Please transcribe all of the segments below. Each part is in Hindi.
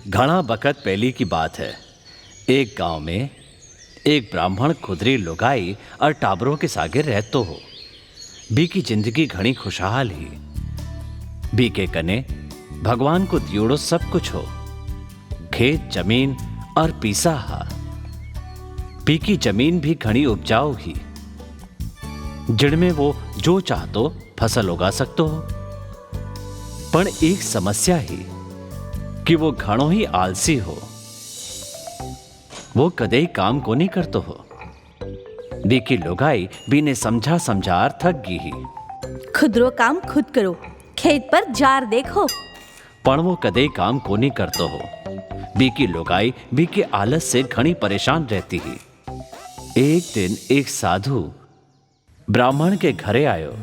घણા बखत पहली की बात है। एक गांव में एक ब्राह्मण खुदरी लुगाई और टाबरों के सागे रहतो हो। बी की जिंदगी घनी खुशहाल ही। बी के कने भगवान को दियोड़ो सब कुछ हो, खेत जमीन और पीसा हा। बी की जमीन भी घनी उपजाऊ ही, जिनमें वो जो चाहतो फसल उगा सकतो हो। पण एक समस्या ही कि वो घणो ही आलसी हो। वो कदे काम को नहीं करतो हो। बी की लुगाई बी ने समझा समझार थक गई ही। खुदरो काम खुद करो, खेत पर जार देखो। पण वो कदे काम को नहीं करतो हो। बी की लुगाई बी के आलस से घनी परेशान रहती ही। एक दिन एक साधु ब्राह्मण के घरे आयो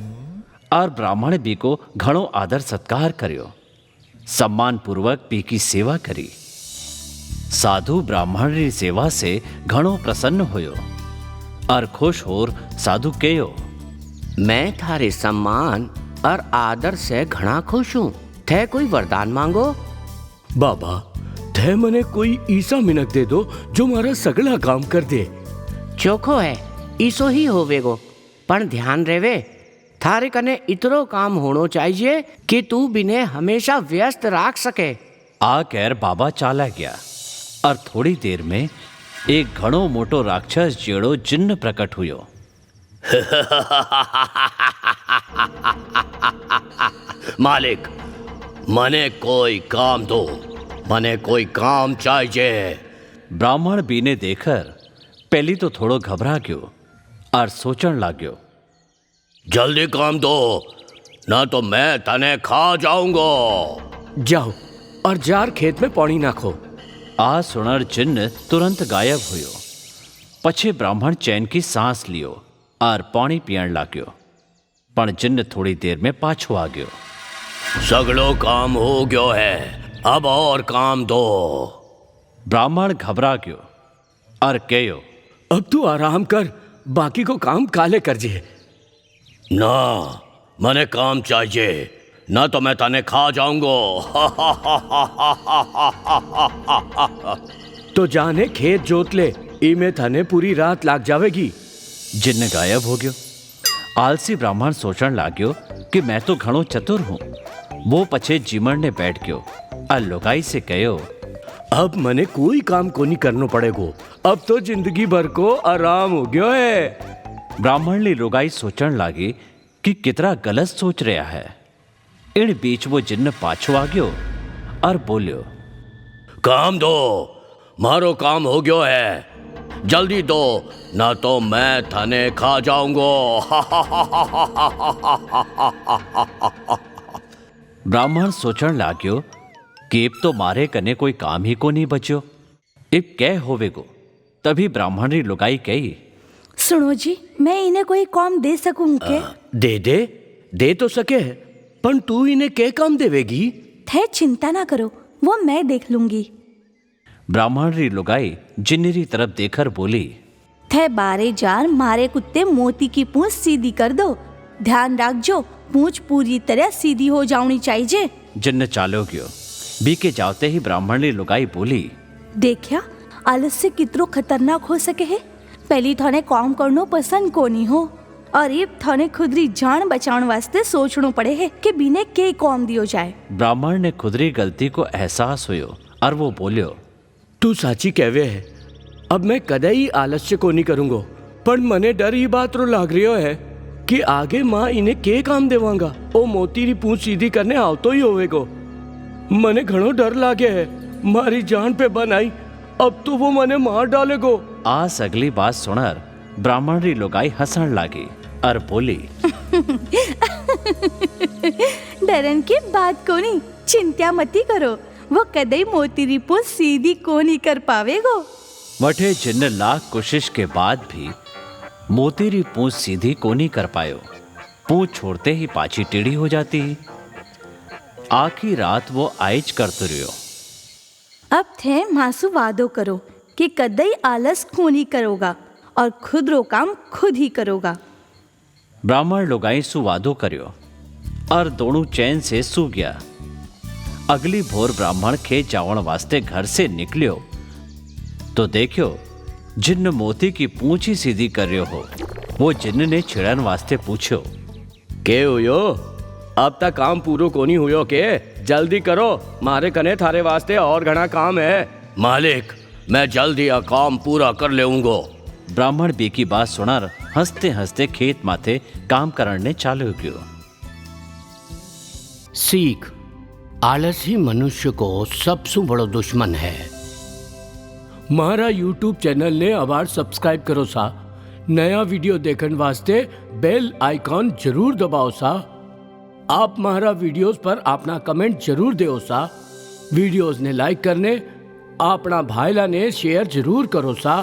और ब्राह्मण बी को घणो आदर सत्कार करियो। सम्मान पूर्वक बी की सेवा करी। साधु ब्राह्मण री सेवा से घणो प्रसन्न होयो और खुश होर साधु कहो, मैं थारे सम्मान और आदर से घना खुश हूँ। थे कोई वरदान मांगो। बाबा, थे मने कोई ईसा मिनक दे दो जो मारा सगला काम कर दे। चोखो है, ईसो ही होवेगो, पण ध्यान रेवे थारे कने इतरो काम होनो चाहिए कि तू बिने हमेशा व्यस्त राख सके। आ कहर बाबा चाला गया और थोड़ी देर में एक घणो मोटो राक्षस जेड़ो जिन्न प्रकट हुयो। मालिक, मने कोई काम दो, मने कोई काम चाहिए। ब्राह्मण बी ने देखकर पहली तो थोड़ो घबरा गयो और सोचन लाग्यो, जल्दी काम दो, ना तो मैं तने खा जाऊंगा। जाओ और जार खेत में पानी नाखो। आ सुनर जिन्न तुरंत गायब हुयो। पछे ब्राह्मण चैन की सांस लियो और पानी पियण लाग्यो। पण जिन्न थोड़ी देर में पाछो आ गयो। सगलो काम हो गयो है, अब और काम दो। ब्राह्मण घबरा गयो और कहो, अब तू आराम कर, बाकी को काम काले कर जे। ना, मने काम चाहिए, ना तो मैं तने खा जाऊंगा। तो जाने खेत जोत ले, इमे तने पूरी रात लाग जावेगी। जिन्न गायब हो गयो। आलसी ब्राह्मण सोचण लाग्यो कि मैं तो घणो चतुर हूं। वो पछे जीमण ने बैठ गयो और लुगाई से कहो, अब मने कोई काम को नहीं करना पड़ेगो, अब तो जिंदगी भर को आराम हो गयो है। ब्राह्मण ली लुगाई सोचण लागी कि कितना गलत सोच रहा है। इन बीच वो जिन्न पाछो आ गयो और बोलियो, काम दो, मारो काम हो गयो है, जल्दी दो, ना तो मैं थाने खा जाऊंगा। ब्राह्मण सोचण लाग्यो कि इब तो मारे कने कोई काम ही को नहीं बच्यो। इब कै होवेगो। तभी ब्राह्मण री लुगाई कही, सुनो जी, मैं इन्हें कोई काम दे सकूं के? दे तो सके, पर तू इन्हें क्या काम देवेगी? थे चिंता ना करो, वो मैं देख लूंगी। ब्राह्मण री लुगाई जिन्नेरी तरफ देखकर बोली, थे बारे जार मारे कुत्ते मोती की पूंछ सीधी कर दो। ध्यान रखजो, पूंछ पूरी तरह सीधी हो जानी चाहिए। जिन्न चालो गयो। बी के जाते ही ब्राह्मण री लुगाई बोली, देखया आलस्य कितरो खतरनाक हो सके है। पहली थाने काम करनो पसंद कोनी हो और इब थाने खुदरी जान बचाने वास्ते सोचनो पड़े है कि बिने के काम दियो जाए। ब्राह्मण ने खुदरी गलती को एहसास हुयो और वो बोलियो, तू साची कहवे है, अब मैं कदे ही आलस्य को नहीं करूंगो, पर मने डर ही बात रो लाग रियो है कि आगे माँ इन्हें के काम देवांगा। ओ मोती री पूंछ सीधी करने आओ तो ही होवेगो। मने घणो डर लागे है, मारी जान पे बन आई, अब तो वो मने मार डालेगो। आज अगली बात सुनर ब्राह्मण री लुगाई हंसण लागी और बोली, डरन की बात कोनी, चिंता मती करो, वो कदे मोती री पूंछ सीधी कोनी कर पावेगो। वठे जिन्न लाख कोशिश के बाद भी मोती री पूंछ सीधी कोनी कर पायो। पूंछ छोड़ते ही पाछी टेढ़ी हो जाती। आखी रात वो आइज करतो रह्यो। अब थे मासू वादो करो कि कदई आलस खूनी करोगा और खुद रो काम खुद ही करोगा। ब्राह्मण लुगाई सु वादो कर्यो और दोनों चैन से सू गया अगली भोर ब्राह्मण खेत जावण वास्ते घर से निकलियो तो देखियो जिन्न मोती की पूंछ ही सीधी कर रह्यो हो। वो जिन्न ने छिड़न वास्ते पूछ्यो, के हुयो अब तक काम पूरो कोनी हुयो के? जल्दी करो, मारे कने थारे वास्ते और घना काम है। मालिक, मैं जल्दी आ काम पूरा कर लेऊंगो। ब्राह्मण बी की बात सुनार हंसते हंसते खेत माथे काम करने चालू कियो। सीख, आलसी मनुष्य को सबसे बड़ो दुश्मन है। मारा यूट्यूब चैनल ने अबार सब्सक्राइब करो सा। नया वीडियो देखने वास्ते बेल आइकॉन जरूर दबाओ सा। आप मारा वीडियोस पर अपना कमेंट जरूर दो सा। वीडियोस ने लाइक करने, अपना भाईला ने शेयर जरूर करो सा।